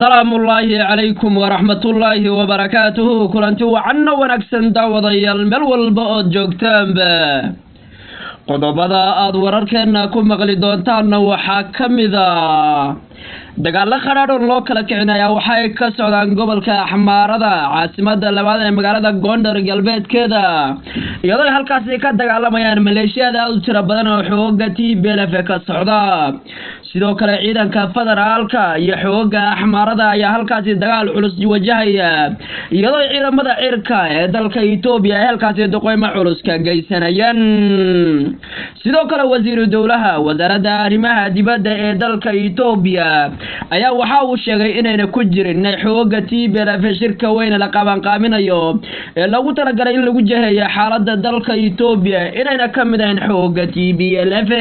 السلام الله عليكم ورحمة الله وبركاته. كلنتي وعنا ونكسن داوديال مل walba oo joogtaanba qodobada aad wararkeena ku maqli doontaan waxa kamida dagaal qaraar oo loo kala kicinaya waxa ay ka socdaan gobolka Axmaarada caasimada labaad ee magaalada Gondar galbeedkeeda iyadoo halkaas ay ka dagaalamayaan maleeshiyada aad u tiro badan oo xoogga TPLF ka socda sidoo kale ciidanka federaalka iyo xoogga Axmaarada ayaa halkaas dagaal culus wajahaya iyadoo ciidamada cirka ee dalka Itoobiya ay halkaas duqeymo culus ka geysanayaan sidoo kale wasiir dawlaha wasaaradda arrimaha dibadda ee dalka Itoobiya ayaa waxa uu sheegay inayna ku jirin xoogga TPLF shirka weyn la qaban qaaminayo ee lagu talagalay in lagu jeereeyo xaaladda dalka Itoobiya inayna kamid ahayn xoogga TPLF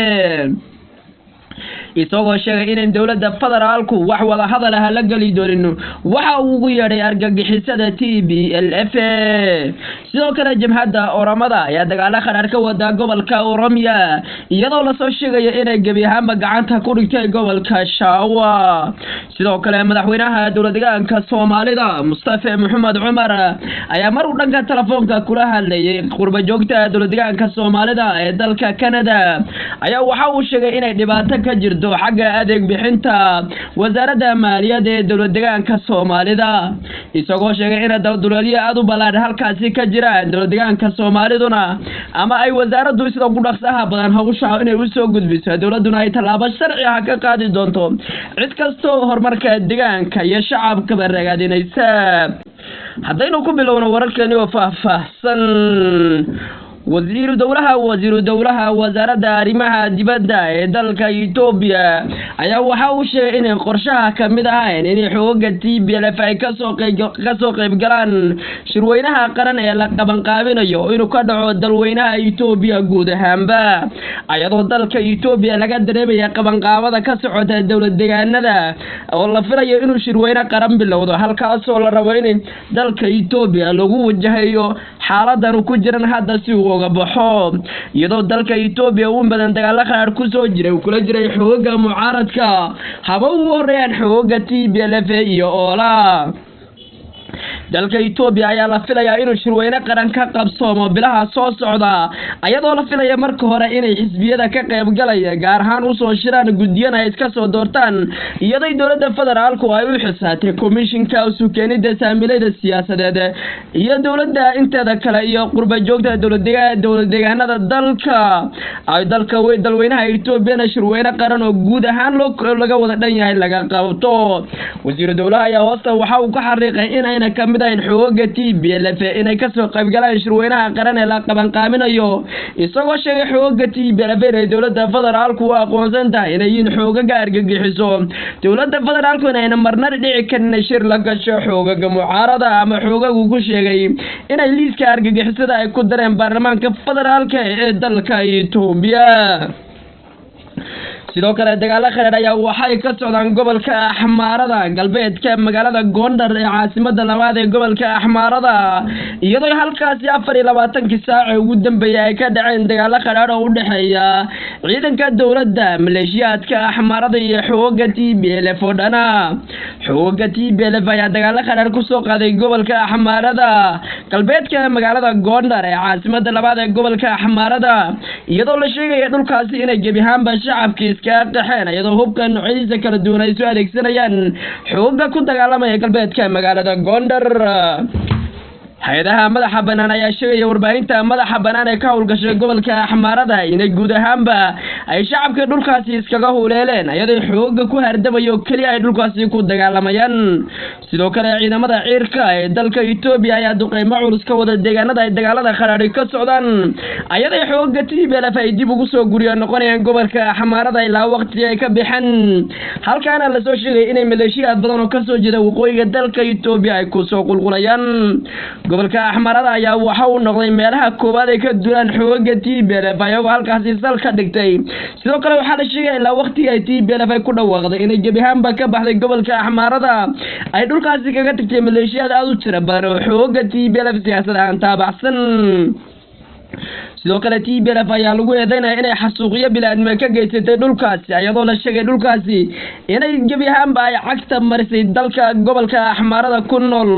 isagoo sheegay in dawladda federaalku wax wada hadal ah la gali doonin waxa uu ugu yeeray argagixisada TPLF sidoo kale jamhadda Oromada ayaa dagaal qaraar ka wada gobolka Oromiya iyadoo la soo sheegay inay gabi ahaan gacanta ku dhigtay gobolka Shawa sidoo kale madaxweynaha dawladda Soomaalida Mustafa Maxamed Umar ayaa mar uu dhanka telefoonka kula hadlayay qurba joogta dawladda Soomaalida ee dalka Canada ayaa waxa uu sheegay inay dhibaato ka jirto xagga adeeg bixinta wasaaradda maaliyadda ee dawladda Soomaalida isagoo sheegay in dawladda aad u ballaaran halkaas ka jiraan dawladda Soomaaliduna ama ay wasaaraddu sida ugu dhaqsaha badan hawsha inay u soo gudbiso dawladuna ay talaabo sharci ah ka qaadi doonto cid kasto horumarka deegaanka iyo shacabka baragaadinaysa haddaynu ku bilowno wararkeena oo faahfaahsan wasiir dawlaha wasaaradda arrimaha dibadda ee dalka Itoobiya ayaa waxa uu sheegay in qorshaha kamid ah in xoogga TPLF ay ka soo qayb galaan shirweynaha qaran ee la qaban qaabinayo inuu ka dhaco dalweynaha Itoobiya guud ahaanba ayadoo dalka Itoobiya laga dareemayo qaban qaabada ka socota dawlad-deegaanada oo la filayo inuu shirweyne qaran bilowdo halkaas oo la rabo in dalka Itoobiya lagu wajahayo xaaladan ku jiran hadda si uga baxo iyadoo dalka Itoobiya uu badan dagaal qaraar ku soo jiray kula jiray xoogga mucaaradka haba ugu horeeyaan xoogga TPLF iyo Ola dalka Itoobiya ayaa la filayaa inuu shirweyne qaran ka qabsoomo bilaha soo socda ayadoo la filayo marka hore inay xisbiyada ka qayb galaya gaar ahaan u soo shiraan gudiyana iska soo doortaan iyadoo dawladda federaalku ay u xisaabtay komishinka u keenida saamilayda siyaasadeed iyo dawladda inteeda kale iyo qurba joogta dawlad-deegaanada dalka ay dalweynaha Itoobiya shirweyne qaran oo guud ahaan laga wada dhan yahay laga qabto wasiir dawlaha ayaa hoosta waxa uu ka xariiqay inayna kamid ahayn xoogga TPLF inay ka soo qayb galaan shirweynaha qaran ee la qaban qaaminayo isagoo sheegay xoogga TPLF ee dawladda federaalku aqoonsan tahay inay xoogga argagixiso dawladda federaalku inayna marna dhici karin shir la gasho xoogga mucaarada ama xoogga uu ku sheegay inay liiska argagixisada ay ku dareen baarlamaanka federaalka ee dalka Itoobiya sidoo kale dagaal qaraar ayaa waxay ka socdaan gobolka Axmaarada galbeedka magaalada Gondar ee caasimada labaad ee gobolka Axmaarada iyadoo halkaas 24 saac ugu dambeeyay ay ka dhaceen dagaal qaraar oo u dhaxeeya ciidanka dawladda maleeshiyadka Axmaarada iyo xoogga TPLF oo dhana xoogga TPLF ayaa dagaal qaraar ku soo qaaday gobolka Axmaarada galbeedka magaalada Gondar ee caasimada labaad ee gobolka Axmaarada iyadoo la sheegay dhulkaasi inay gabi ahaanba shacabka iska qaxeen iyadoo hubka noocyadiisa kala duwan ay soo adeegsanayaan xoogga ku dagaalamaya galbeedka magaalada Gondar hay'adaha madaxa banaan ayaa sheegay warbaahinta madaxa banaan ee ka howlgashay gobolka Axmaarada inay guud ahaanba ay shacabka dhulkaasi iskaga huleeleen iyadoo xoogga ku hardamayo kaliya ay dhulkaasi ku dagaalamayaan sidoo kale ciidamada cirka ee dalka Itoobiya ayaa duqeymo culus ka wada deegaanada ay dagaalada qaraar ka socdaan iyadoo xoogga TPLF ay dib ugu soo guriyo noqonayaan gobolka Axmaarada ilaa waqti ay ka bixan halkaana la soo sheegay inay maleeshiyad badan oo ka soo jeeda waqooyiga dalka Itoobiya ay ku soo qulqulayaan gobolka Axmaarada ayaa waxa uu noqday meelaha koobaad ee ka duulaan xoogga TPLF ayagoo halkaas sal ka dhigtay sidoo kale waxa la sheegay ilaa waqti ay TPLF ay ku dhawaaqday inay gabi ahaanba ka baxday gobolka Axmaarada ay dhulkaasi kaga tagtay maleeshiyad aad u tiro badan oo xoogga TPLF siyaasadda aan taabacsan sidoo kale TPLF ayaa lagu eedeynaya inay xasuuqyo bilaadma ka geysatay dhulkaasi iyadoo la sheegay dhulkaasi inay gebi ahaanba ay cagta marisay dalka gobolka Axmaarada ku nool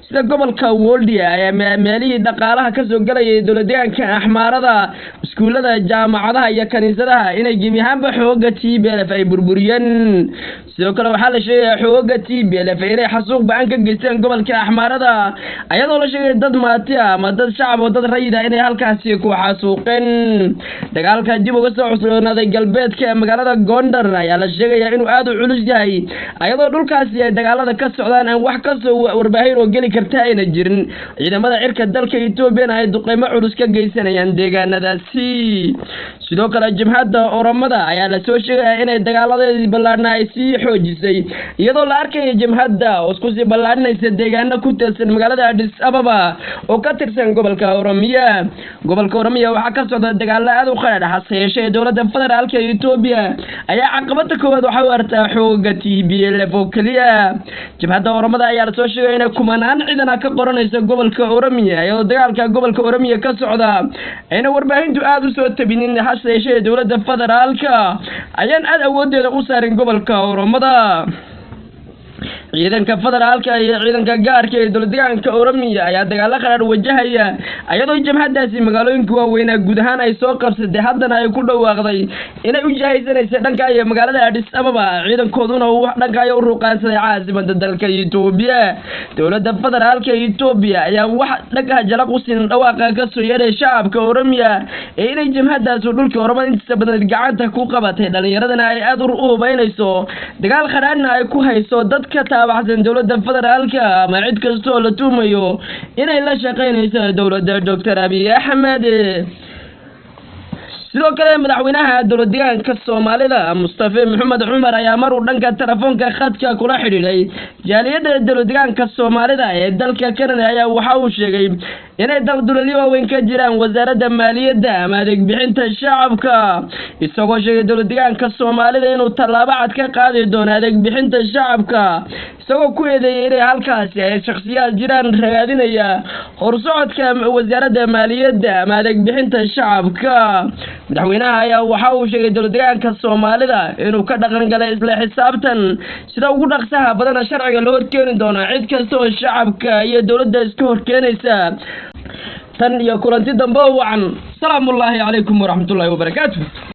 sida gobolka Woldia ee meelihii dhaqaalaha ka soo galayay dowladdeegaanka Axmaarada iskuulada jaamacadaha iyo kaniisadaha inay gebi ahaanba xooga TPLF ay burburiyeen sidoo kale waxaa la sheegay xooga TPLF inay xasuuq baan ka geysteen gobolka Axmaarada iyadoo la sheegay dad maati ama dad shacab oo dad rayid ah inay halkaasi ku xasuuqeen dagaalka dib uga soo cusboonaaday galbeedka magaalada Gondar ayaa la sheegay inuu aad u culus yahay iyadoo dhulkaasi ay dagaalada ka socdaan aan wax ka soo warbaahin oo gali karta ayna jirin ciidamada cirka dalka Itoobiya ay duqeymo culus ka geysanayaan deegaanadaasi sidoo kale jabhadda Oromada ayaa la soo sheegay inay dagaaladeedii ballaarnaa ay sii xoojisay iyadoo la arkay jabhadda oo isku sii ballaarinaysa deegaano ku tirsan magaalada Addis Ababa oo ka tirsan gobolka Oromiya waxa ka socda dagaalo aad u qaraar ah dowladda federaalka Itoobiya ayaa caqabada koowaad waxa u artaa xooga TPLF oo kaliya jabhadda Oromada ayaa la soo sheegay inay kumanaan ciidan ka qoranayso gobolka Oromiya iyadoo dagaalka gobolka Oromiya ka socda ayna warbaahintu aad u soo tabinin dowladda federaalka ayaan aad awoodeeda u saarin gobolka Oromada ciidanka federaalka iyo ciidanka gaarka ee dowladdeegaanka Oromiya ayaa dagaalo qaraar wajahaya iyadoo jabhadaasi magaalooyinka waaweyn guud ahaan ay soo qabsatay haddana ay ku dhawaaqday inay u jahaysanayso dhanka iyo magaalada Addis Ababa ciidankooduna uu dhanka ay u ruqaansaday caasimadda dalka Itoobiya dowladda federaalka Itoobiya ayaa wax dhanka jalaq u siin dhawaaqa ka soo yeeray shacabka Oromiya ee inay jabhadaasi dhulka Oromada inta badan gacanta ku qabatay dhalinyaradana ay aad u hubaynayso dagaal qaraarna ay ku hayso dadka taabacsan dowladda federaalka ama cid kasta oo la tuumayo inay la shaqeynayso dowladda Dr. Abiy Ahmed sidoo kale madaxweynaha dowladdeegaanka Soomaalida Mustafa Maxamed Cumar ayaa mar uu dhanka telefoonka khadka kula xiriiray jaaliyadda dowladdeegaanka Soomaalida ee dalka Kanada ayaa waxa uu sheegay inay daldalyo waaweyn ka jiraan wasaaradda maaliyadda ama adeeg bixinta shacabka isagoo sheegay dowladdeegaanka Soomaalida inuu tallaabo cad ka qaadi doono adeeg bixinta shacabka isagoo ku eedeeyay inay halkaasi ay shakhsiyaad jiraan raadinaya horsocodka wasaaradda maaliyadda ama adeeg bixinta shacabka madaxweynaha ayaa waxa uu sheegay dowladdeegaanka Soomaalida inuu ka dhaqan galay isla xisaabtan sida ugu dhaqsaha badan sharciga loo horkeeni doono cid kasta oo shacabka iyo dowladda iska horkeenaysa tan iyo kulanti dambe wacan salaamullaahi calaykum waraxmatullaahi wabarakaatuh